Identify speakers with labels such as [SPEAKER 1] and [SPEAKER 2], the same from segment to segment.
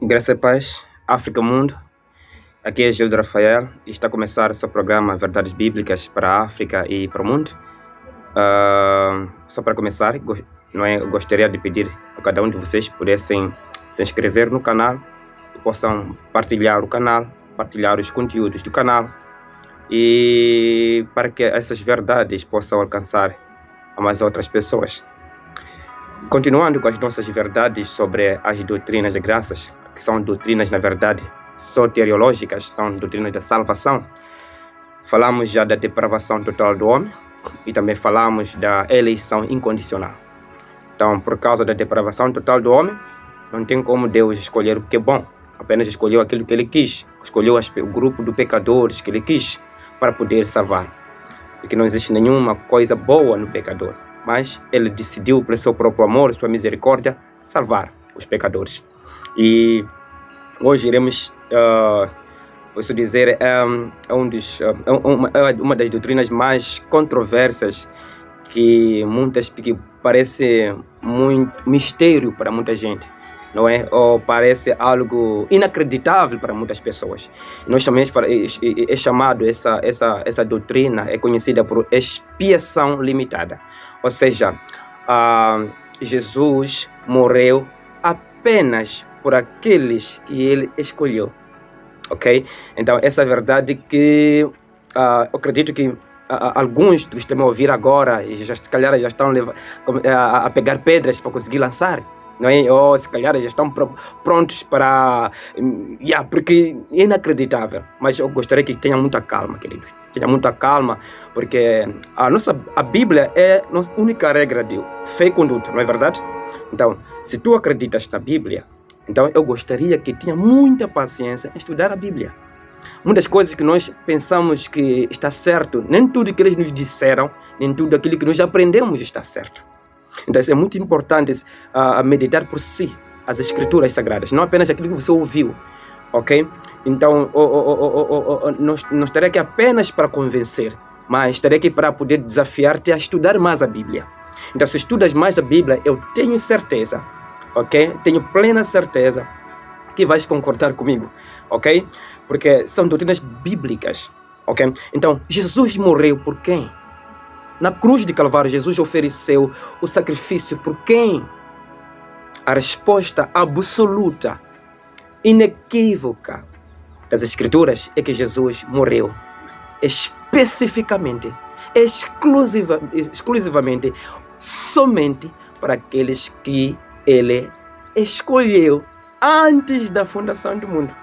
[SPEAKER 1] Graça e paz, África Mundo. Aqui é Gildo Rafael e está a começar o seu programa Verdades Bíblicas para a África e para o mundo. Só para começar, eu gostaria de pedir a cada um de vocês pudessem se inscrever no canal e possam partilhar o canal, partilhar os conteúdos do canal e para que essas verdades possam alcançar a mais outras pessoas. Continuando com as nossas verdades sobre as doutrinas de graças, que são doutrinas, na verdade, soteriológicas, são doutrinas da salvação. Falamos já da depravação total do homem e também falamos da eleição incondicional. Então, por causa da depravação total do homem, não tem como Deus escolher o que é bom, apenas escolheu aquilo que ele quis, escolheu o grupo de pecadores que ele quis para poder salvar. Porque não existe nenhuma coisa boa no pecador, mas ele decidiu, por seu próprio amor, sua misericórdia, salvar os pecadores. E hoje iremos, posso dizer, uma das doutrinas mais controversas que parece muito mistério para muita gente, não é? Ou parece algo inacreditável para muitas pessoas. Nós chamamos, é chamado essa doutrina, é conhecida por expiação limitada. Ou seja, Jesus morreu apenas por aqueles que ele escolheu, ok? Então, essa verdade que eu acredito que alguns que estão a ouvir agora, se calhar já estão a pegar pedras para conseguir lançar, não é? Ou se calhar já estão prontos para... porque é inacreditável. Mas eu gostaria que tenham muita calma, queridos. Tenham muita calma, porque a Bíblia é a nossa única regra de fé e conduta, não é verdade? Então, se tu acreditas na Bíblia, então eu gostaria que tenha muita paciência em estudar a Bíblia. Muitas coisas que nós pensamos que está certo, nem tudo que eles nos disseram, nem tudo aquilo que nós aprendemos está certo. Então isso é muito importante meditar por si as Escrituras Sagradas, não apenas aquilo que você ouviu, ok? Então não estarei aqui apenas para convencer, mas estarei aqui para poder desafiar-te a estudar mais a Bíblia. Então se estudas mais a Bíblia, eu tenho certeza, ok? Tenho plena certeza que vais concordar comigo, ok? Porque são doutrinas bíblicas, ok? Então Jesus morreu por quem? Na cruz de Calvário, Jesus ofereceu o sacrifício por quem? A resposta absoluta, inequívoca das Escrituras é que Jesus morreu especificamente, exclusivamente, somente para aqueles que ele escolheu antes da fundação do mundo.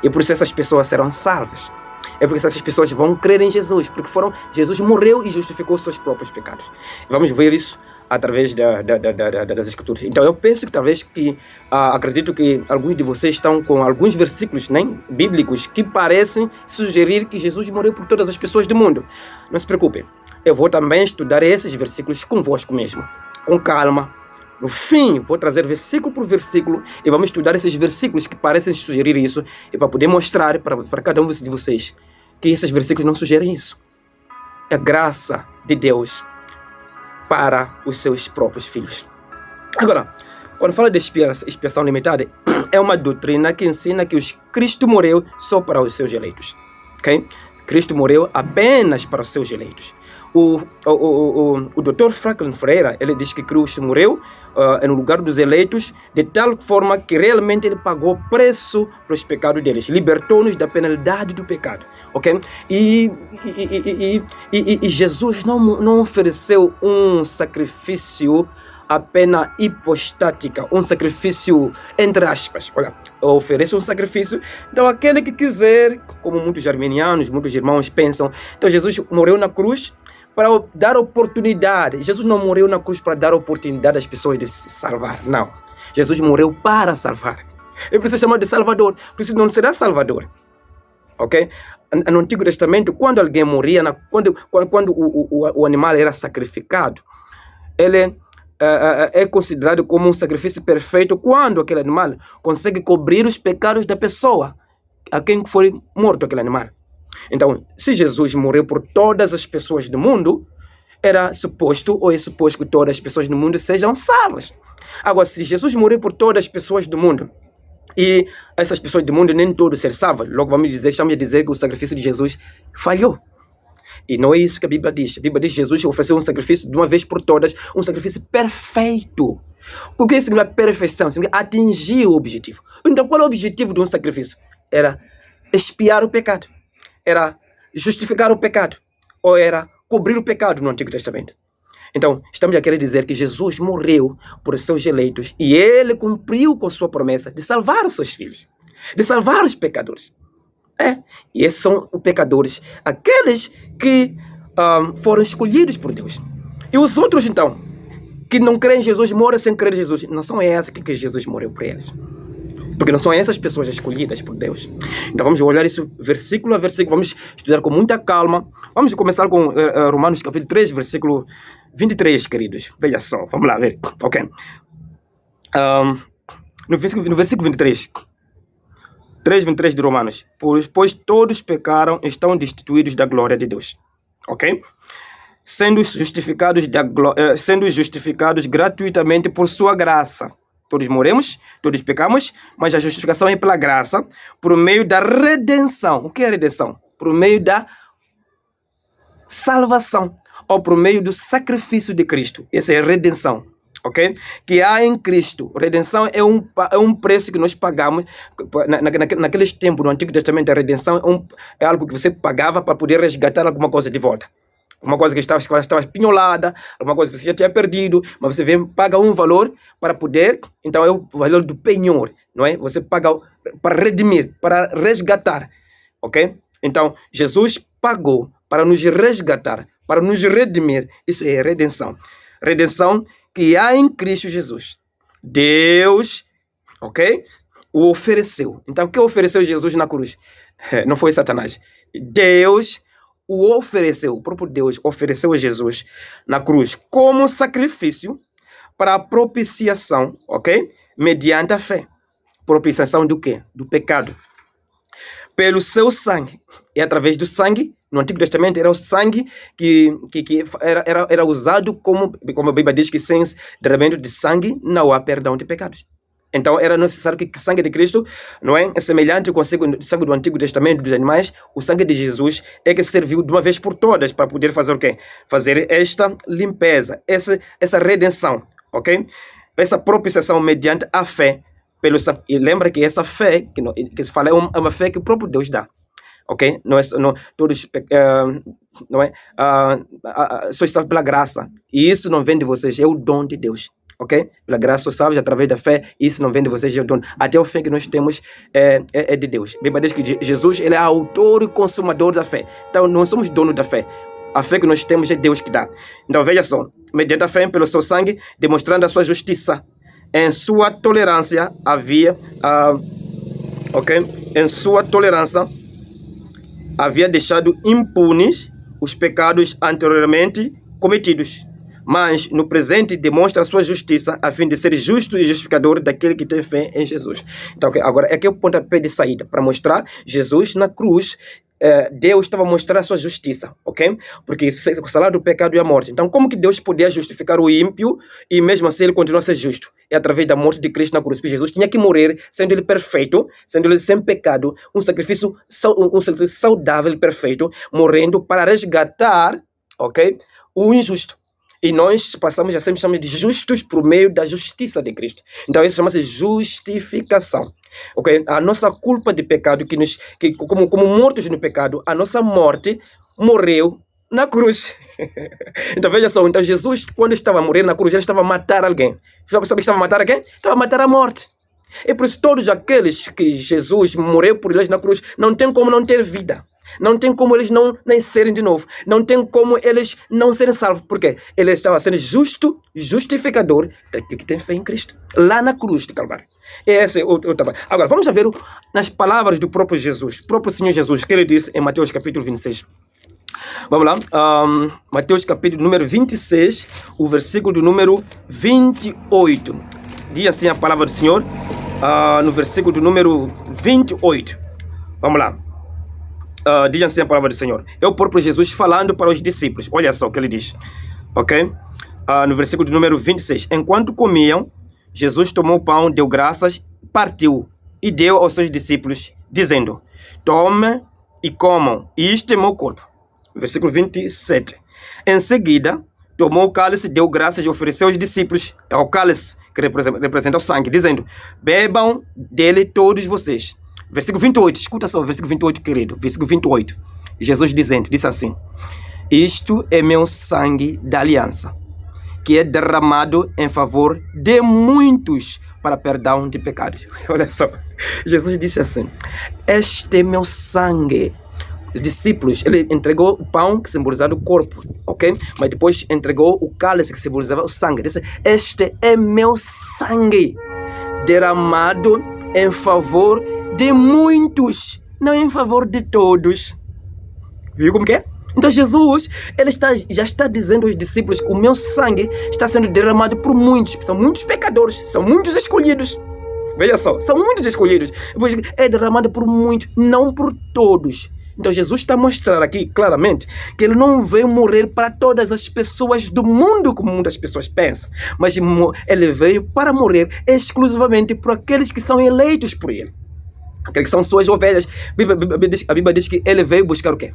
[SPEAKER 1] E por isso essas pessoas serão salvas. É porque essas pessoas vão crer em Jesus, porque Jesus morreu e justificou os seus próprios pecados. Vamos ver isso através das Escrituras. Então eu penso que talvez acredito que alguns de vocês estão com alguns versículos bíblicos que parecem sugerir que Jesus morreu por todas as pessoas do mundo. Não se preocupem, eu vou também estudar esses versículos convosco mesmo, com calma. No fim, vou trazer versículo por versículo e vamos estudar esses versículos que parecem sugerir isso e para poder mostrar para cada um de vocês que esses versículos não sugerem isso. É a graça de Deus para os seus próprios filhos. Agora, quando fala de expiação limitada, é uma doutrina que ensina que Cristo morreu só para os seus eleitos. Okay? Cristo morreu apenas para os seus eleitos. O Dr. Franklin Freire, ele diz que Cristo morreu no lugar dos eleitos, de tal forma que realmente ele pagou preço pelos pecados deles, libertou-nos da penalidade do pecado, ok? E Jesus não ofereceu um sacrifício apenas hipostática, um sacrifício entre aspas. Olha, oferece um sacrifício, então aquele que quiser, como muitos arminianos, muitos irmãos pensam, então Jesus morreu na cruz para dar oportunidade. Jesus não morreu na cruz para dar oportunidade às pessoas de se salvar, não. Jesus morreu para salvar. Ele precisa chamar de Salvador, precisa não será Salvador, ok? No Antigo Testamento, quando alguém morria, quando o animal era sacrificado, ele é considerado como um sacrifício perfeito quando aquele animal consegue cobrir os pecados da pessoa a quem foi morto aquele animal. Então, se Jesus morreu por todas as pessoas do mundo, era suposto ou é suposto que todas as pessoas do mundo sejam salvas. Agora, se Jesus morreu por todas as pessoas do mundo, E essas pessoas do mundo nem todos se salvam. Logo estamos a dizer que o sacrifício de Jesus falhou. E não é isso que a Bíblia diz. A Bíblia diz que Jesus ofereceu um sacrifício de uma vez por todas, um sacrifício perfeito. O que significa perfeição? Significa atingir o objetivo. Então, qual é o objetivo de um sacrifício? Era expiar o pecado. Era justificar o pecado. Ou era cobrir o pecado no Antigo Testamento. Então, estamos a querer dizer que Jesus morreu por seus eleitos e ele cumpriu com sua promessa de salvar os seus filhos, de salvar os pecadores. E esses são os pecadores, aqueles que foram escolhidos por Deus. E os outros, então, que não creem em Jesus, morrem sem crer em Jesus, não são esses que Jesus morreu por eles. Porque não são essas pessoas escolhidas por Deus. Então vamos olhar isso versículo a versículo, vamos estudar com muita calma. Vamos começar com Romanos capítulo 3, versículo 23, queridos. Veja só, vamos lá ver. Ok. No versículo 23. 3:23 de Romanos. Pois todos pecaram e estão destituídos da glória de Deus. Ok? Sendo justificados gratuitamente por sua graça. Todos morremos, todos pecamos, mas a justificação é pela graça, por meio da redenção. O que é redenção? Por meio da salvação, ou por meio do sacrifício de Cristo. Essa é a redenção, ok? Que há em Cristo. Redenção é um preço que nós pagamos. Naqueles tempos, no Antigo Testamento, a redenção é algo que você pagava para poder resgatar alguma coisa de volta. Uma coisa que estava espinholada, alguma coisa que você já tinha perdido, mas você vem, paga um valor para poder, então é o valor do penhor, não é? Você paga para redimir, para resgatar, ok? Então, Jesus pagou para nos resgatar, para nos redimir. Isso é redenção. Redenção que há em Cristo Jesus. Deus, ok? O ofereceu. Então, o que ofereceu Jesus na cruz? Não foi Satanás. Deus o ofereceu, o próprio Deus ofereceu Jesus na cruz como sacrifício para a propiciação, ok? Mediante a fé. Propiciação do quê? Do pecado. Pelo seu sangue. E através do sangue, no Antigo Testamento era o sangue que era usado como a Bíblia diz que sem derramamento de sangue não há perdão de pecados. Então era necessário que o sangue de Cristo, não é semelhante com o sangue do Antigo Testamento dos animais. O sangue de Jesus é que serviu de uma vez por todas para poder fazer o quê? Fazer esta limpeza, essa redenção, ok? Essa propiciação mediante a fé. E lembra que essa fé que se fala é uma fé que o próprio Deus dá, ok? Só está pela graça. E isso não vem de vocês, é o dom de Deus. Ok? Pela graça salvos através da fé, isso não vem de vocês, é o dono. Até o fé que nós temos é de Deus. A Bíblia diz que Jesus ele é autor e consumador da fé. Então não somos donos da fé. A fé que nós temos é Deus que dá. Então veja só, mediante a fé pelo seu sangue, demonstrando a sua justiça. Em sua tolerância havia, em sua tolerância havia deixado impunes os pecados anteriormente cometidos. Mas no presente demonstra a sua justiça a fim de ser justo e justificador daquele que tem fé em Jesus. Então, agora, aqui é o pontapé de saída para mostrar Jesus na cruz. Deus estava mostrando a sua justiça, ok? Porque o salário do pecado é a morte. Então, como que Deus podia justificar o ímpio e mesmo assim ele continua a ser justo? É através da morte de Cristo na cruz. Porque Jesus tinha que morrer, sendo ele perfeito, sendo ele sem pecado, um sacrifício saudável e perfeito, morrendo para resgatar, ok? O injusto. E nós passamos a sermos chamados de justos por meio da justiça de Cristo. Então isso chama-se justificação. Okay? A nossa culpa de pecado, como mortos no pecado, a nossa morte morreu na cruz. Então veja só, então Jesus, quando estava a morrer na cruz, ele estava a matar alguém. Sabe que estava a matar alguém? Estava a matar a morte. E por isso todos aqueles que Jesus morreu por eles na cruz, não tem como não ter vida. Não tem como eles não nascerem de novo. Não tem como eles não serem salvos. Por quê? Ele estava sendo justificador daquele que tem fé em Cristo. Lá na cruz de Calvário. Esse é o trabalho. Agora, vamos ver nas palavras do próprio Jesus. O próprio Senhor Jesus, que ele disse em Mateus capítulo 26. Vamos lá. Mateus capítulo número 26, o versículo do número 28. Diz assim a palavra do Senhor, no versículo do número 28. Vamos lá. Diz assim a palavra do Senhor. É o próprio Jesus falando para os discípulos. Olha só o que ele diz. Ok? No versículo do número 26. Enquanto comiam, Jesus tomou o pão, deu graças, partiu e deu aos seus discípulos, dizendo: Tomem e comam, isto é meu corpo. Versículo 27. Em seguida, tomou o cálice, deu graças e ofereceu aos discípulos ao cálice, que representa o sangue, dizendo: Bebam dele todos vocês. Versículo 28, escuta só o versículo 28, querido. Versículo 28. Jesus disse assim: Isto é meu sangue da aliança, que é derramado em favor de muitos para perdão de pecados. Olha só, Jesus disse assim: Este é meu sangue. Os discípulos, ele entregou o pão que simbolizava o corpo, ok? Mas depois entregou o cálice que simbolizava o sangue. Disse: Este é meu sangue, derramado em favor de muitos, não em favor de todos. Viu como que é? Então Jesus, ele já está dizendo aos discípulos que o meu sangue está sendo derramado por muitos. São muitos pecadores, são muitos escolhidos. Veja só, são muitos escolhidos. É derramado por muitos, não por todos. Então Jesus está a mostrar aqui claramente que ele não veio morrer para todas as pessoas do mundo, como muitas pessoas pensam, mas ele veio para morrer exclusivamente por aqueles que são eleitos por ele, aqueles que são suas ovelhas. A Bíblia diz que ele veio buscar o quê?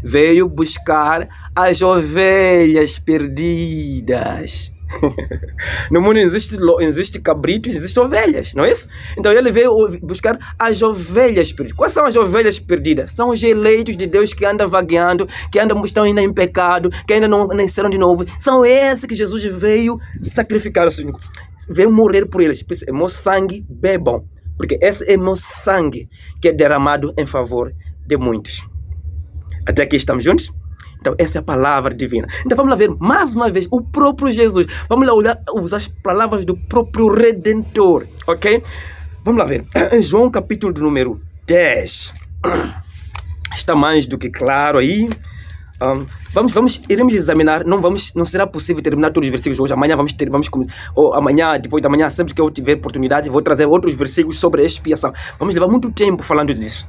[SPEAKER 1] Veio buscar as ovelhas perdidas. No mundo existe cabritos, existem ovelhas, não é isso? Então ele veio buscar as ovelhas perdidas. Quais são as ovelhas perdidas? São os eleitos de Deus que andam vagueando, que estão ainda em pecado, que ainda não nasceram de novo. São esses que Jesus veio sacrificar, veio morrer por eles. É meu sangue, bebam, porque esse é meu sangue que é derramado em favor de muitos. Até aqui estamos juntos? Então essa é a palavra divina. Então vamos lá ver mais uma vez o próprio Jesus. Vamos lá usar as palavras do próprio Redentor, ok? Vamos lá ver. Em João capítulo do número 10. Está mais do que claro aí. Iremos examinar, não será possível terminar todos os versículos hoje. Amanhã ou amanhã, depois da manhã, sempre que eu tiver oportunidade, vou trazer outros versículos sobre a expiação. Vamos levar muito tempo falando disso.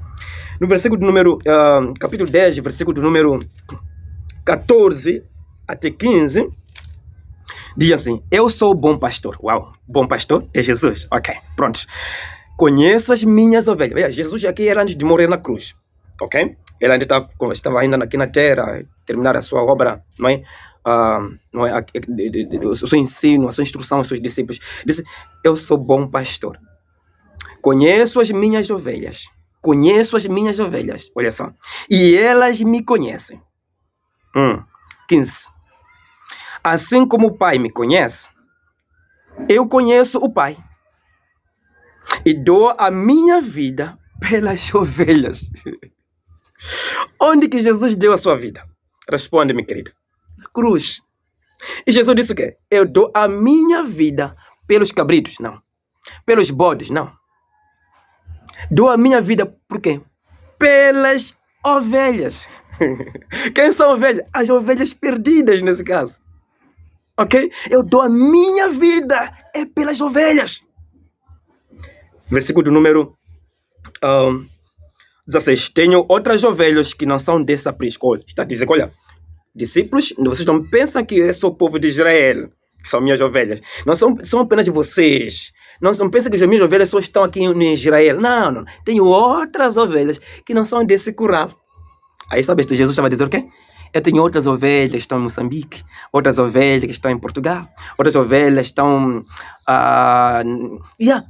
[SPEAKER 1] No versículo do número, capítulo 10, versículo do número 14 até 15, diz assim: Eu sou o bom pastor. Uau, bom pastor é Jesus. Ok, pronto. Conheço as minhas ovelhas. Veja, Jesus aqui era antes de morrer na cruz, ok? Ele ainda estava ainda aqui na terra, terminar a sua obra, não é? O seu ensino, a sua instrução aos seus discípulos. Disse: Eu sou bom pastor. Conheço as minhas ovelhas. Conheço as minhas ovelhas. Olha só. E elas me conhecem. 15. Assim como o Pai me conhece, eu conheço o Pai. E dou a minha vida pelas ovelhas. Onde que Jesus deu a sua vida? Responde, meu querido. Na cruz. E Jesus disse o quê? Eu dou a minha vida pelos cabritos? Não. Pelos bodes? Não. Dou a minha vida por quê? Pelas ovelhas. Quem são ovelhas? As ovelhas perdidas nesse caso. Ok? Eu dou a minha vida é pelas ovelhas. Versículo do número 16. Tenho outras ovelhas que não são desse aprisco. Olha, está dizendo, olha, discípulos, vocês não pensam que eu sou o povo de Israel, que são minhas ovelhas. Não são apenas de vocês. Não pensam que as minhas ovelhas só estão aqui em Israel. Não. Tenho outras ovelhas que não são desse curral. Aí, sabe, Jesus estava a dizer o quê? Eu tenho outras ovelhas que estão em Moçambique, outras ovelhas que estão em Portugal, outras ovelhas estão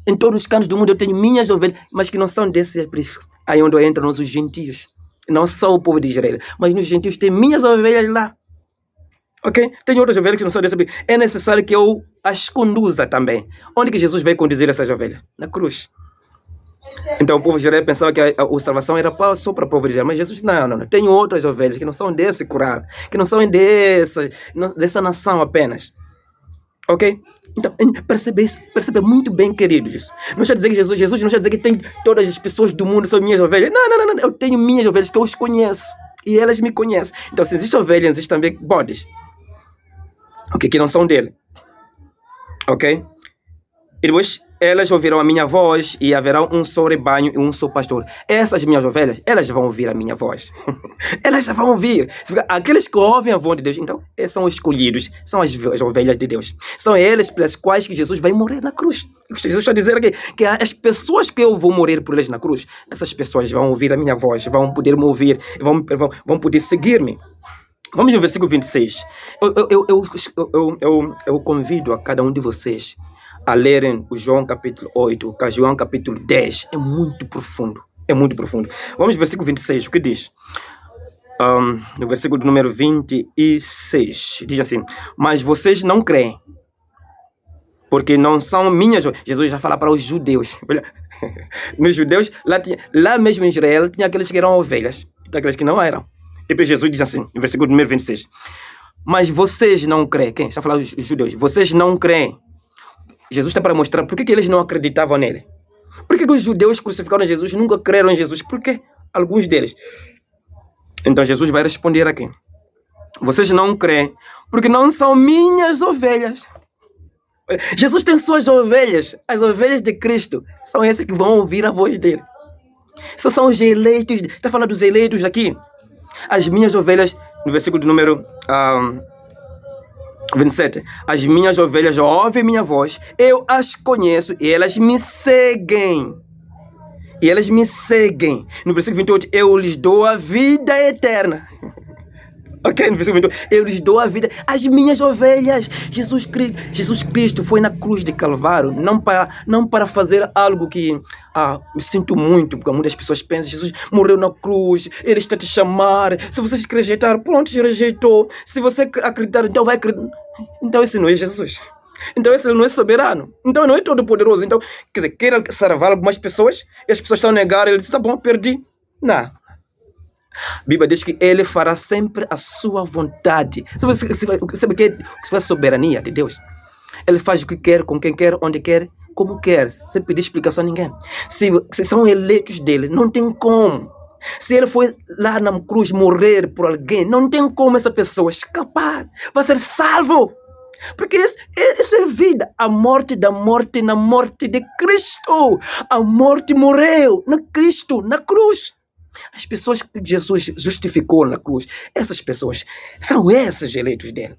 [SPEAKER 1] em todos os cantos do mundo. Eu tenho minhas ovelhas, mas que não são desse aprisco. Aí onde entram os gentios. Não só o povo de Israel, mas nos gentios tem minhas ovelhas lá. Ok? Tem outras ovelhas que não são desse aprisco. É necessário que eu as conduza também. Onde que Jesus veio conduzir essas ovelhas? Na cruz. Então o povo de Israel pensava que a salvação era só para o povo de Israel. Mas Jesus, não. Tem outras ovelhas que não são desse curral, que não são dessa nação apenas. Ok? Então, percebe muito bem, queridos. Não está dizer que Jesus não está dizer que tem todas as pessoas do mundo são minhas ovelhas. Não. Eu tenho minhas ovelhas que eu os conheço. E elas me conhecem. Então, se existem ovelhas, existem também bodes. Ok? Que não são dele. Ok? E depois, elas ouvirão a minha voz e haverá um só rebanho e um só pastor. Essas minhas ovelhas, elas vão ouvir a minha voz. Elas já vão ouvir. Aqueles que ouvem a voz de Deus, então, eles são escolhidos, são as ovelhas de Deus. São eles pelas quais que Jesus vai morrer na cruz. Jesus está dizendo que as pessoas que eu vou morrer por eles na cruz, essas pessoas vão ouvir a minha voz, vão poder me ouvir, vão poder seguir-me. Vamos no versículo 26. Eu convido a cada um de vocês a lerem o João capítulo 8, o João capítulo 10. É muito profundo. É muito profundo. Vamos no versículo 26. O que diz? No versículo número 26. Diz assim: mas vocês não creem, porque não são minhas. Jesus já fala para os judeus. Nos judeus, lá mesmo em Israel, tinha aqueles que eram ovelhas, e aqueles que não eram. E depois Jesus diz assim, no versículo número 26. Mas vocês não creem. Quem? Está falando os judeus. Vocês não creem. Jesus está para mostrar por que eles não acreditavam nele. Por que os judeus crucificaram Jesus nunca creram em Jesus? Por que alguns deles? Então Jesus vai responder aqui. Vocês não creem porque não são minhas ovelhas. Jesus tem suas ovelhas. As ovelhas de Cristo são essas que vão ouvir a voz dele. Esses são os eleitos. Está falando dos eleitos aqui. As minhas ovelhas, no versículo número 27. As minhas ovelhas ouvem minha voz, eu as conheço e elas me seguem. E elas me seguem. No versículo 28, eu lhes dou a vida eterna. Ok, no versículo 28, eu lhes dou a vida. As minhas ovelhas. Jesus Cristo foi na cruz de Calvário, não para fazer algo que me sinto muito, porque muitas pessoas pensam, Jesus morreu na cruz, ele está te chamar. Se você rejeitar, pronto, já rejeitou. Se você acreditar, então vai acreditar. Então esse não é Jesus. Então esse não é soberano. Então não é todo poderoso. Então, quer dizer, quer salvar algumas pessoas e as pessoas estão a negar. Ele diz, tá bom, perdi. Não. A Bíblia diz que ele fará sempre a sua vontade. Sabe o que é a soberania de Deus? Ele faz o que quer, com quem quer, onde quer, como quer, sem pedir explicação a ninguém. Se são eleitos dele, não tem como. Se ele foi lá na cruz morrer por alguém, não tem como essa pessoa escapar. Vai ser salvo. Porque isso é vida. A morte da morte na morte de Cristo. A morte morreu na Cristo, na cruz. As pessoas que Jesus justificou na cruz, essas pessoas são esses eleitos dele.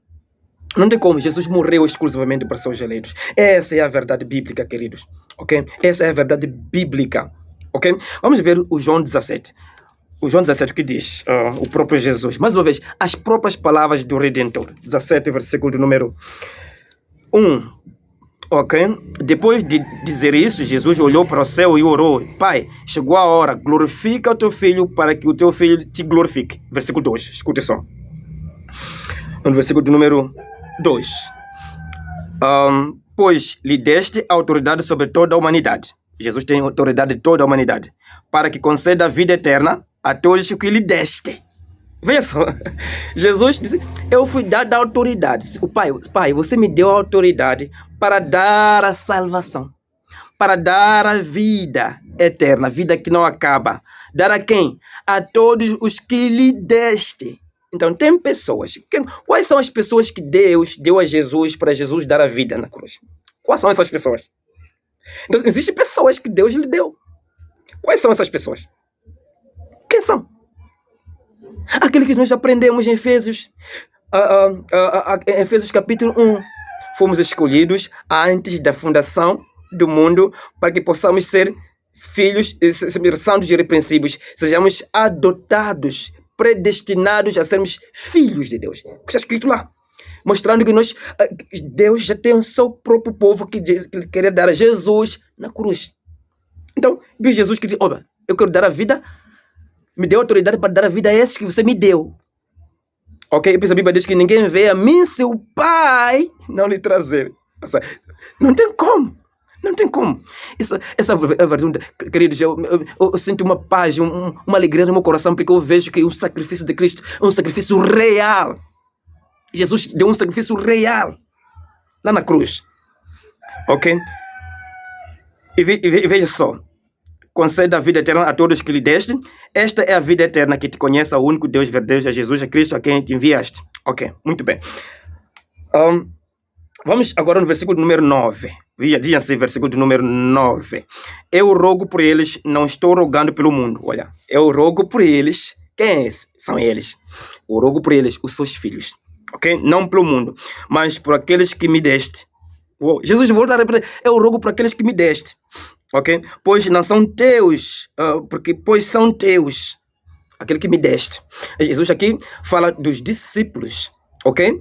[SPEAKER 1] Não tem como, Jesus morreu exclusivamente para seus eleitos. Essa é a verdade bíblica, queridos. Ok? Essa é a verdade bíblica. Ok? Vamos ver o João 17. O João 17, o que diz? O próprio Jesus. Mais uma vez, as próprias palavras do Redentor. 17, versículo número 1. Ok? Depois de dizer isso, Jesus olhou para o céu e orou. Pai, chegou a hora, glorifica o teu filho para que o teu filho te glorifique. Versículo 2, escute só. No versículo número 2. Pois lhe deste autoridade sobre toda a humanidade. Jesus tem autoridade de toda a humanidade. Para que conceda a vida eterna a todos que lhe deste. Veja só, Jesus disse, eu fui dado a autoridade. O Pai, você me deu a autoridade para dar a salvação, para dar a vida eterna, a vida que não acaba. Dar a quem? A todos os que lhe deste. Então tem pessoas. Quais são as pessoas que Deus deu a Jesus para Jesus dar a vida na cruz? Quais são essas pessoas? Então existem pessoas que Deus lhe deu. Quais são essas pessoas? Quem são? Aquele que nós aprendemos em Efésios, Efésios capítulo 1. Fomos escolhidos antes da fundação do mundo para que possamos ser filhos, santos e irrepreensíveis, sejamos adotados, predestinados a sermos filhos de Deus. O que está escrito lá? Mostrando que Deus já tem o seu próprio povo que ele queria dar a Jesus na cruz. Então, viu Jesus que diz, olha, eu quero dar a vida, me deu autoridade para dar a vida a esses que você me deu. Ok? A Bíblia diz que ninguém vê a mim se o Pai não lhe trazer. Não tem como. Não tem como. Essa é a verdade, queridos. Eu sinto uma paz, uma alegria no meu coração, porque eu vejo que o sacrifício de Cristo é um sacrifício real. Jesus deu um sacrifício real lá na cruz. Ok? E veja só. Concede a vida eterna a todos que lhe deste. Esta é a vida eterna, que te conheça, o único Deus verdadeiro, a Jesus, a Cristo, a quem te enviaste. Ok, muito bem. Vamos agora no versículo número 9. Diz assim, versículo de número 9. Eu rogo por eles, não estou rogando pelo mundo. Olha, eu rogo por eles. Quem é esse? São eles. Eu rogo por eles, os seus filhos. Ok? Não pelo mundo, mas por aqueles que me deste. Jesus volta a repetir, eu rogo por aqueles que me deste. Ok? Pois não são teus, pois são teus. Aquele que me deste. Jesus aqui fala dos discípulos. Ok?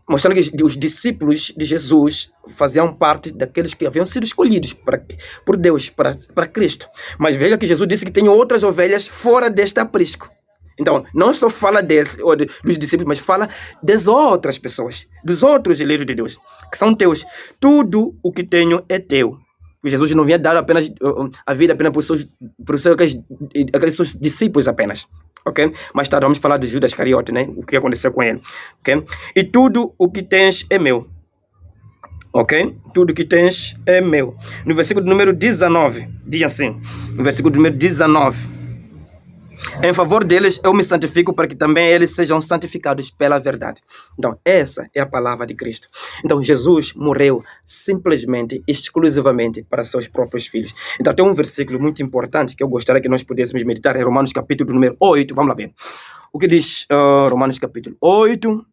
[SPEAKER 1] Mostrando que os discípulos de Jesus faziam parte daqueles que haviam sido escolhidos por Deus, para Cristo. Mas veja que Jesus disse que tem outras ovelhas fora deste aprisco. Então, não só fala dos discípulos, mas fala das outras pessoas, dos outros eleitos de Deus, que são teus. Tudo o que tenho é teu. Jesus não vinha dar apenas a vida apenas para aqueles seus discípulos apenas. Ok? Mais tarde vamos falar de Judas Iscariote, né? O que aconteceu com ele. Ok? E tudo o que tens é meu. Ok? Tudo o que tens é meu. No versículo número 19, diz assim. No versículo número 19. Em favor deles eu me santifico para que também eles sejam santificados pela verdade. Então, essa é a palavra de Cristo. Então, Jesus morreu simplesmente, exclusivamente para seus próprios filhos. Então, tem um versículo muito importante que eu gostaria que nós pudéssemos meditar em Romanos capítulo número 8. Vamos lá ver. O que diz Romanos capítulo 8?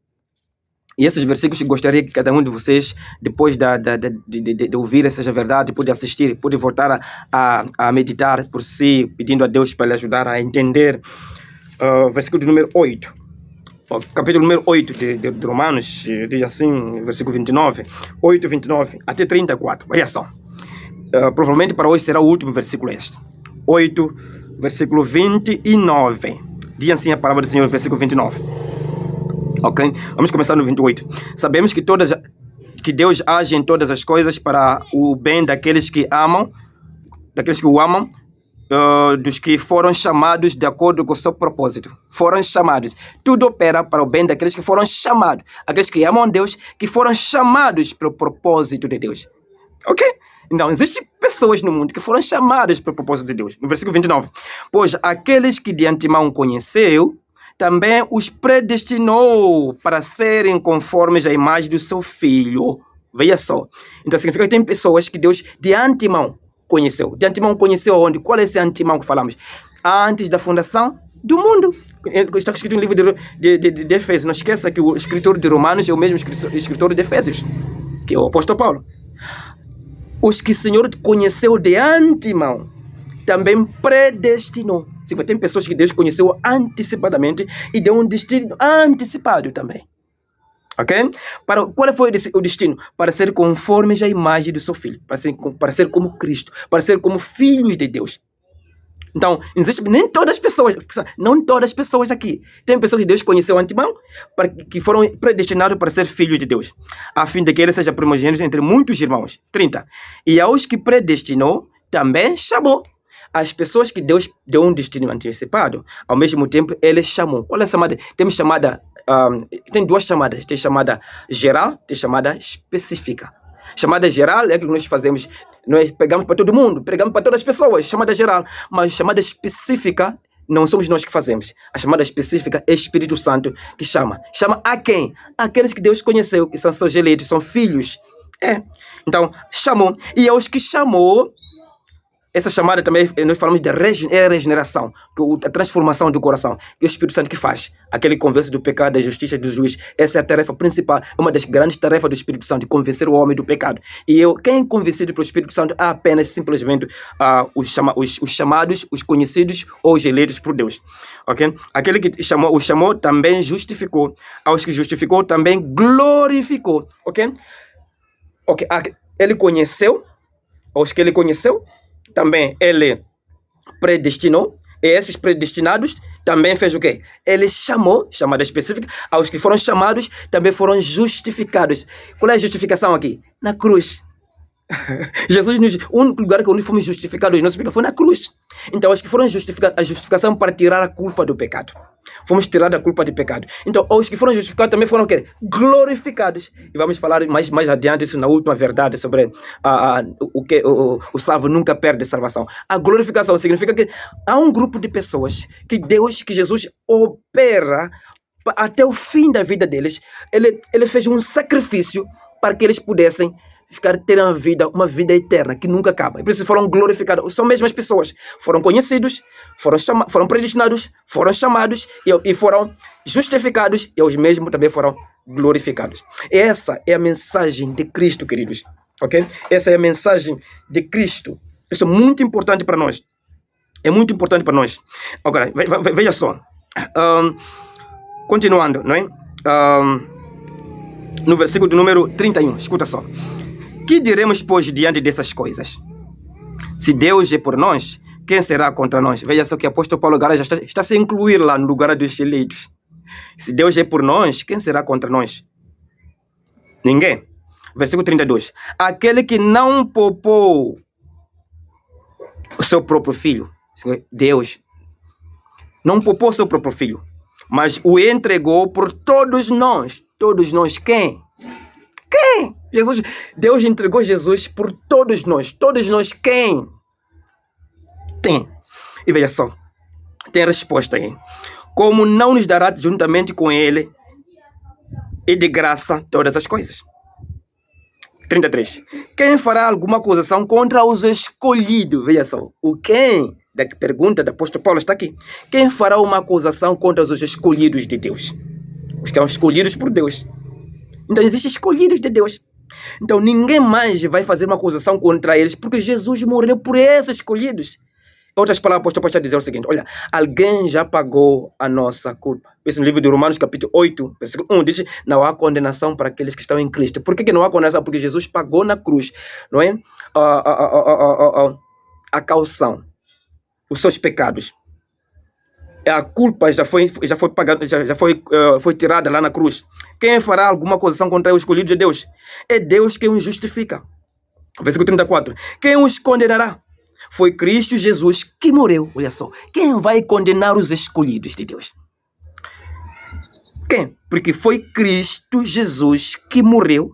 [SPEAKER 1] E esses versículos gostaria que cada um de vocês, depois de ouvir essa verdade, pode assistir, pode voltar a meditar por si, pedindo a Deus para lhe ajudar a entender. Versículo número 8. Capítulo número 8 de Romanos, diz assim, versículo 29, 8, 29 até 34. Olha só. Provavelmente para hoje será o último versículo este. 8, versículo 29. Diz assim a palavra do Senhor, versículo 29. Ok? Vamos começar no 28. Sabemos que Deus age em todas as coisas para o bem daqueles que o amam, dos que foram chamados de acordo com o seu propósito. Foram chamados. Tudo opera para o bem daqueles que foram chamados. Aqueles que amam Deus, que foram chamados pelo propósito de Deus. Ok? Então, existem pessoas no mundo que foram chamadas pelo propósito de Deus. No versículo 29. Pois aqueles que de antemão conheceu, também os predestinou para serem conformes à imagem do seu filho. Veja só. Então significa que tem pessoas que Deus de antemão conheceu. De antemão conheceu onde? Qual é esse antemão que falamos? Antes da fundação do mundo. Está escrito no livro de Efésios. Não esqueça que o escritor de Romanos é o mesmo escritor de Efésios, que é o apóstolo Paulo. Os que o Senhor conheceu de antemão, também predestinou. Sim, tem pessoas que Deus conheceu antecipadamente e deu um destino antecipado também. Ok? Qual foi o destino? Para ser conformes à imagem do seu filho. Para ser como Cristo. Para ser como filhos de Deus. Então, nem todas as pessoas, não todas as pessoas aqui. Tem pessoas que Deus conheceu antemão, que foram predestinados para ser filhos de Deus, a fim de que ele seja primogênito entre muitos irmãos. 30. E aos que predestinou, também chamou. As pessoas que Deus deu um destino antecipado, ao mesmo tempo ele chamou. Qual é a chamada? Tem duas chamadas. Tem chamada geral, tem chamada específica. Chamada geral é aquilo que nós fazemos. Nós pegamos para todo mundo, pregamos para todas as pessoas. Chamada geral. Mas chamada específica não somos nós que fazemos. A chamada específica é o Espírito Santo que chama. Chama a quem? Aqueles que Deus conheceu, que são seus eleitos, são filhos. Então, chamou. E aos que chamou, essa chamada também, nós falamos de regeneração, a transformação do coração, que é o Espírito Santo que faz. Aquele que convence do pecado, da justiça e do juízo. Essa é a tarefa principal, uma das grandes tarefas do Espírito Santo, de convencer o homem do pecado. E quem é convencido pelo Espírito Santo é apenas simplesmente os chamados, os conhecidos ou os eleitos por Deus. Ok? Aquele que o chamou também justificou. Aos que justificou também glorificou. Ok? Ele conheceu, aos que ele conheceu, também ele predestinou, e esses predestinados também fez o quê? Ele chamou, chamada específica, aos que foram chamados também foram justificados. Qual é a justificação aqui? Na cruz. Jesus, o único lugar que nós fomos justificados foi na cruz. Então, os que foram justificados, a justificação para tirar a culpa do pecado. Fomos tirados da culpa do pecado. Então, os que foram justificados também foram o quê? Glorificados. E vamos falar mais adiante isso na última verdade sobre o salvo nunca perde salvação. A glorificação significa que há um grupo de pessoas que Jesus opera até o fim da vida deles. Ele fez um sacrifício para que eles pudessem ter uma vida eterna que nunca acaba. E por isso foram glorificados. São mesmas pessoas. Foram conhecidos, foram predestinados, foram chamados e foram justificados, e os mesmos também foram glorificados. Essa é a mensagem de Cristo, queridos. Ok? Essa é a mensagem de Cristo. Isso é muito importante para nós. É muito importante para nós. Agora, veja só. Continuando, não é? No versículo do número 31, escuta só. Que diremos, pois, diante dessas coisas? Se Deus é por nós, quem será contra nós? Veja só que o apóstolo Paulo agora já está a se incluir lá no lugar dos eleitos. Se Deus é por nós, quem será contra nós? Ninguém. Versículo 32. Aquele que não poupou o seu próprio filho, Deus, não poupou o seu próprio filho, mas o entregou por todos nós. Todos nós, quem? Quem? Jesus, Deus entregou Jesus por todos nós. Todos nós, quem? Tem. E veja só, tem a resposta aí. Como não nos dará juntamente com ele e de graça todas as coisas? 33. Quem fará alguma acusação contra os escolhidos? Veja só, o quem da pergunta do apóstolo Paulo está aqui. Quem fará uma acusação contra os escolhidos de Deus? Os que são escolhidos por Deus. Então existem escolhidos de Deus. Então ninguém mais vai fazer uma acusação contra eles, porque Jesus morreu por esses escolhidos. Em outras palavras, o apóstolo Paulo está a dizer o seguinte: olha, alguém já pagou a nossa culpa. Esse no livro de Romanos, capítulo 8, versículo 1, diz: não há condenação para aqueles que estão em Cristo. Por que não há condenação? Porque Jesus pagou na cruz, não é? A caução, os seus pecados. A culpa já foi pagada, foi tirada lá na cruz. Quem fará alguma acusação contra os escolhidos de Deus? É Deus quem os justifica. Versículo 34. Quem os condenará? Foi Cristo Jesus que morreu. Olha só. Quem vai condenar os escolhidos de Deus? Quem? Porque foi Cristo Jesus que morreu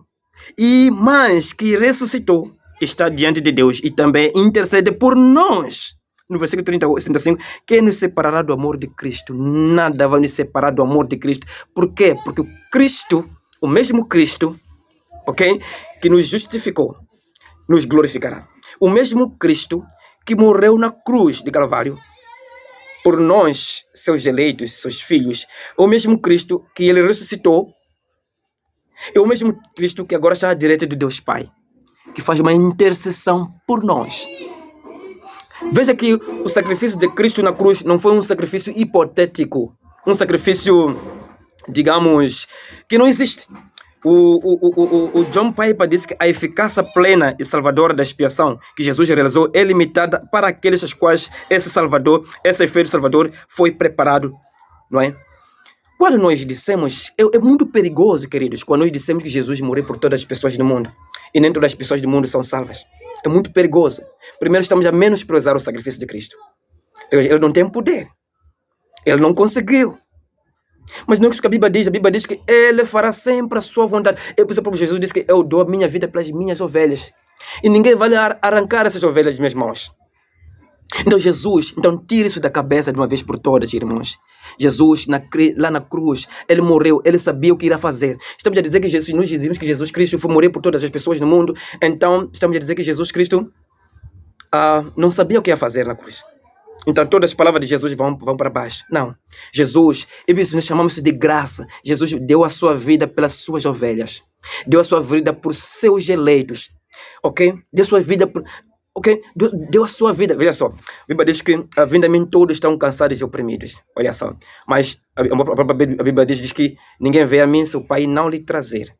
[SPEAKER 1] e mais que ressuscitou, está diante de Deus e também intercede por nós. No versículo 35, quem nos separará do amor de Cristo? Nada vai nos separar do amor de Cristo. Por quê? Porque o Cristo, o mesmo Cristo, ok, que nos justificou, nos glorificará. O mesmo Cristo que morreu na cruz de Calvário por nós, seus eleitos, seus filhos. O mesmo Cristo que ele ressuscitou. É o mesmo Cristo que agora está à direita de Deus Pai, que faz uma intercessão por nós. Veja que o sacrifício de Cristo na cruz não foi um sacrifício hipotético, um sacrifício, digamos, que não existe. O John Piper disse que a eficácia plena e salvadora da expiação que Jesus realizou é limitada para aqueles aos quais esse efeito salvador foi preparado, não é? Quando nós dissemos, é muito perigoso, queridos, quando nós dissemos que Jesus morreu por todas as pessoas do mundo e nem todas as pessoas do mundo são salvas. É muito perigoso. Primeiro, estamos a menosprezar o sacrifício de Cristo. Ele não tem poder. Ele não conseguiu. Mas não é isso que a Bíblia diz. A Bíblia diz que ele fará sempre a sua vontade. Por isso o próprio Jesus disse que eu dou a minha vida pelas minhas ovelhas. E ninguém vai arrancar essas ovelhas das minhas mãos. Então Jesus, tira isso da cabeça de uma vez por todas, irmãos. Jesus, lá na cruz, ele morreu, ele sabia o que irá fazer. Estamos a dizer que nós dizemos que Jesus Cristo foi morrer por todas as pessoas no mundo. Então, estamos a dizer que Jesus Cristo não sabia o que ia fazer na cruz. Então, todas as palavras de Jesus vão para baixo. Não. Jesus, e isso nós chamamos de graça. Jesus deu a sua vida pelas suas ovelhas. Deu a sua vida por seus eleitos. Ok? Deu a sua vida por... Ok? Deu a sua vida. Veja só. A Bíblia diz que a vinda a mim todos estão cansados e oprimidos. Olha só. Mas a Bíblia diz que ninguém vê a mim se o Pai não lhe trazer.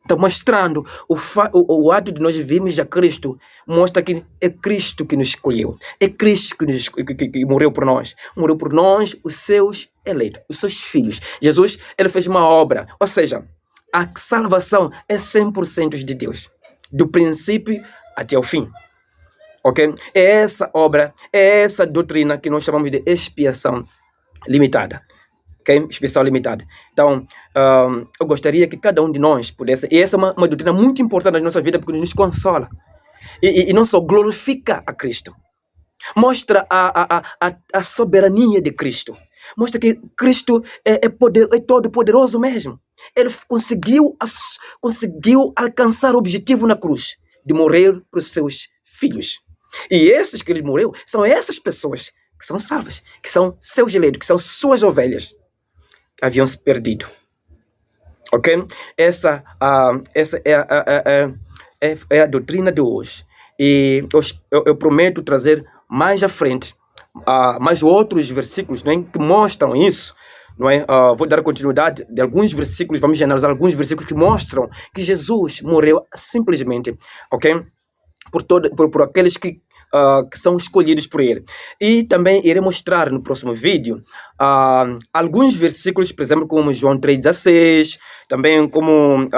[SPEAKER 1] Então, mostrando o ato de nós vivermos a Cristo, mostra que é Cristo que nos escolheu. É Cristo que morreu por nós. Morreu por nós, os seus eleitos, os seus filhos. Jesus, ele fez uma obra. Ou seja, a salvação é 100% de Deus. Do princípio até o fim. Ok? É essa obra, é essa doutrina que nós chamamos de expiação limitada. Okay? Expiação limitada. Então, eu gostaria que cada um de nós pudesse... E essa é uma doutrina muito importante na nossa vida, porque nos consola. E não só glorifica a Cristo. Mostra a soberania de Cristo. Mostra que Cristo é todo poderoso mesmo. ele conseguiu alcançar o objetivo na cruz, de morrer para os seus filhos. E esses que ele morreu, são essas pessoas que são salvas, que são seus eleitos, que são suas ovelhas, que haviam se perdido. Ok? Essa é a doutrina de hoje. E eu prometo trazer mais à frente mais outros versículos, não é, que mostram isso. Não é? Vou dar continuidade de alguns versículos, vamos analisar alguns versículos que mostram que Jesus morreu simplesmente, ok? Por aqueles que são escolhidos por ele. E também irei mostrar no próximo vídeo alguns versículos, por exemplo, como João 3,16, também como 1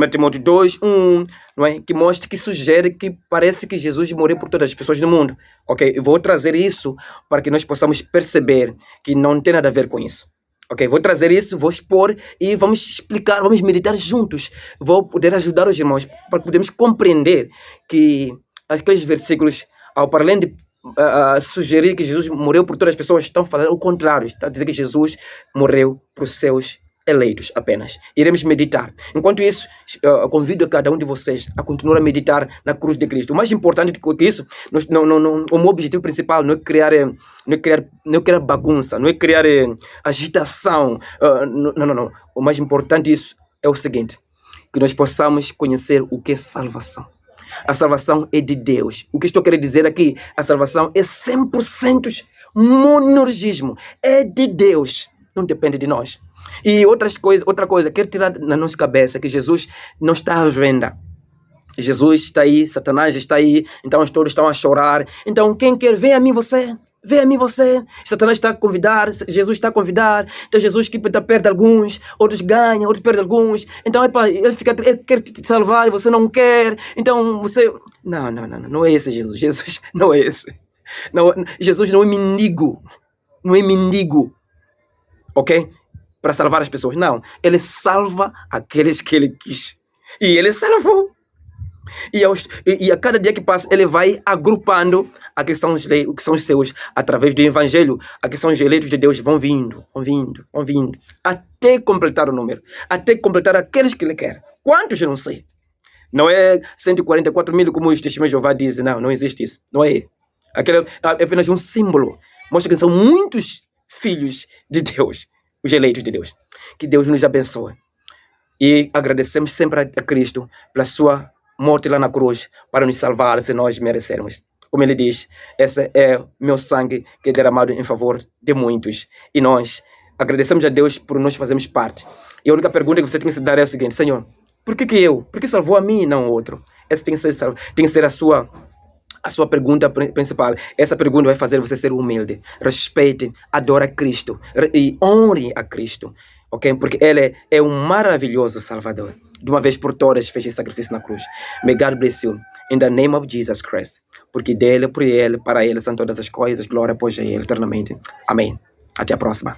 [SPEAKER 1] Timóteo 2,1, não é? Que mostra, que sugere que parece que Jesus morreu por todas as pessoas do mundo. Ok? Eu vou trazer isso para que nós possamos perceber que não tem nada a ver com isso. Ok, vou trazer isso, vou expor e vamos explicar, vamos meditar juntos. Vou poder ajudar os irmãos para podermos compreender que aqueles versículos, para além de sugerir que Jesus morreu por todas as pessoas, estão falando o contrário. Está a dizer que Jesus morreu para os seus eleitos apenas. Iremos meditar. Enquanto isso, convido a cada um de vocês a continuar a meditar na cruz de Cristo. O mais importante do que isso, o meu objetivo principal não é criar bagunça, não é criar agitação. Não. O mais importante disso é o seguinte: que nós possamos conhecer o que é salvação. A salvação é de Deus. O que estou querendo dizer aqui, a salvação é 100% monergismo. É de Deus. Não depende de nós. E outra coisa, quero tirar na nossa cabeça que Jesus não está à venda. Jesus está aí, Satanás está aí, então todos estão a chorar. Então quem quer, vem a mim você. Vem a mim você. Satanás está a convidar, Jesus está a convidar. Então Jesus que está perto de alguns, outros ganham, outros perdem alguns. Então ele quer te salvar e você não quer. Então você... Não é esse Jesus. Jesus não é esse. Não, Jesus não é mendigo. Não é mendigo. Ok? Para salvar as pessoas. Não. Ele salva aqueles que ele quis. E ele salvou. E a cada dia que passa, ele vai agrupando a que são os seus, através do Evangelho. A que são os eleitos de Deus vão vindo, até completar o número, até completar aqueles que ele quer. Quantos eu não sei. Não é 144 mil como os testemunhos de Jeová dizem. Não existe isso. Não é. Aquele é apenas um símbolo. Mostra que são muitos filhos de Deus, os eleitos de Deus. Que Deus nos abençoe. E agradecemos sempre a Cristo pela sua morte lá na cruz para nos salvar se nós merecermos. Como ele diz, esse é meu sangue que é derramado em favor de muitos. E nós agradecemos a Deus por nós fazermos parte. E a única pergunta que você tem que se dar é o seguinte: Senhor, por que eu? Por que salvou a mim e não o outro? Essa tem que ser a sua pergunta principal. Essa pergunta vai fazer você ser humilde. Respeite, adore a Cristo e honre a Cristo. Ok? Porque Ele é um maravilhoso Salvador. De uma vez por todas fez esse sacrifício na cruz. May God bless you. In the name of Jesus Christ. Porque dele, por Ele, para Ele são todas as coisas. Glória, pois, a Ele eternamente. Amém. Até a próxima.